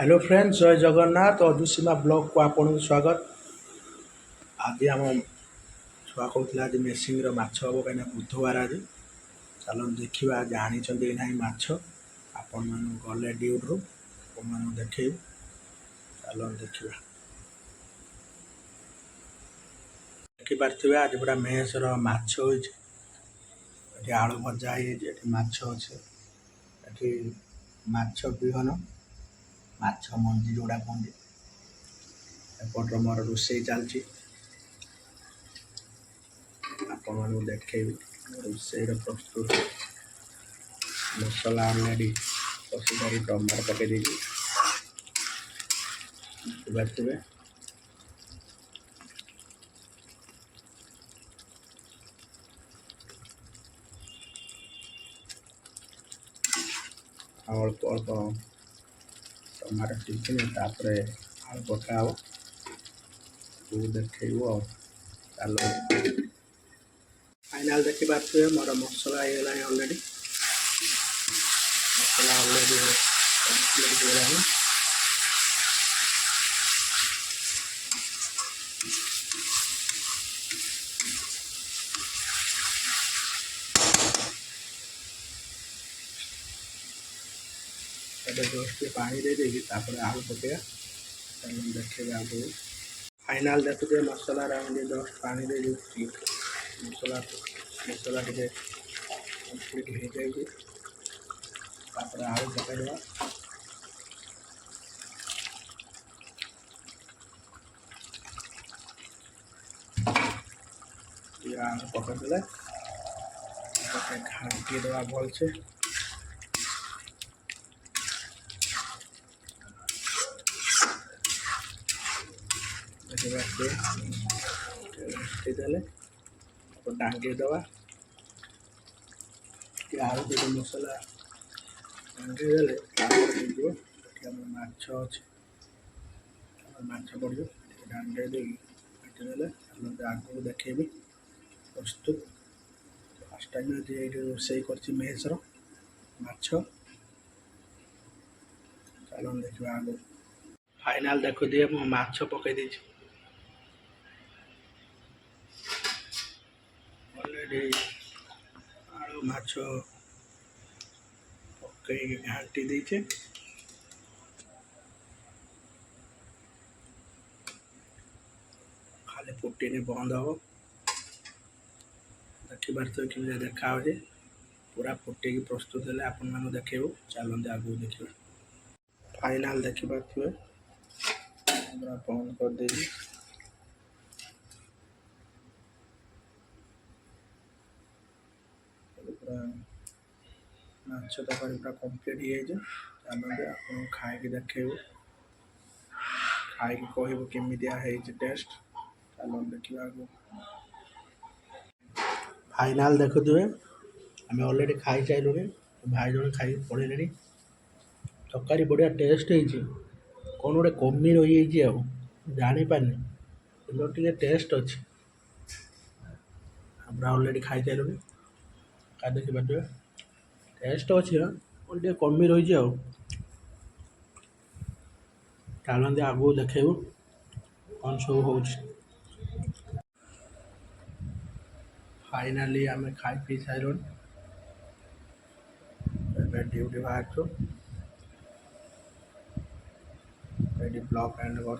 Hello friends जय Jagannath अधुसीमा blog को आपन स्वागत। आज आम छुआ कहते आज मेसिंग माछ हम कहीं बुधवार आज चलो देखा आज आनी ना माछ आपण मान गले ड्यूट्रु मान देखे चलो देखा देखिपे आज पूरा मेहसर माछ होती आलू भजा ये माछ अच्छे माछ बिहन माछ मंजी जोड़ा कहते एपटर मोर रोषे चलती आपण मान देखे रोषे प्रस्तुत मसला ऑलरेडी कषी टमाटर पकई देखिए अल्प अल्प टमाटर टिके आलू पका देखो चलो फाइनाल देखिपे मोर मसला है ऑलरेडी मसला ऑलरेडी कंप्लीट हो जस्ट पानी दे देगी आलू पकड़ा देखिए आप फाइनाल देखते मसला जस्ट पानी दे दी मसला मसला टे कम्प्लीट हो जाए आलू पकड़ा आलू पकड़दे घाटी देवा भल से टांगे दवा आलू जो मसला टांगे देले माछ अच्छे माछ पड़ो टांगे देदेले आगे देखेबी प्रस्तुत फास्ट टाइम ये रोषे कर मेहसर माछ चलो देखा आगे फाइनाल देखो दिए माछ पकई दी ऑलरेडी आलू माछ पकई घाटी देचे खाली फुटीने बंद हम देखिपारे कि देखा पूरा फुटे प्रस्तुत है आपण मैंने देखेबू चलते आगू देखा फाइनाल देखिपारे पूरा बंद कर दे पूरा माछ तरकारी पूरा कम्प्लीट हो चलते आप खाई देखेबू खाई कहबू केमिया टेस्ट चलो देखा फाइनाल देखुए आम ऑलरेडी खाई सारूँ भाई जन खाई पड़े तरकारी बढ़िया टेस्ट है कौन गोटे कमी रही जापारे टे टेस्ट अच्छे ऑलरेडी खाई सारूँ का देखिए टेस्ट अच्छे कौन टे कमी रही चलते आगू देखेबू कौन सब हो फाइनाली आम खाई पी सारूँ ड्यूटी बाहर ब्लॉक एंड कर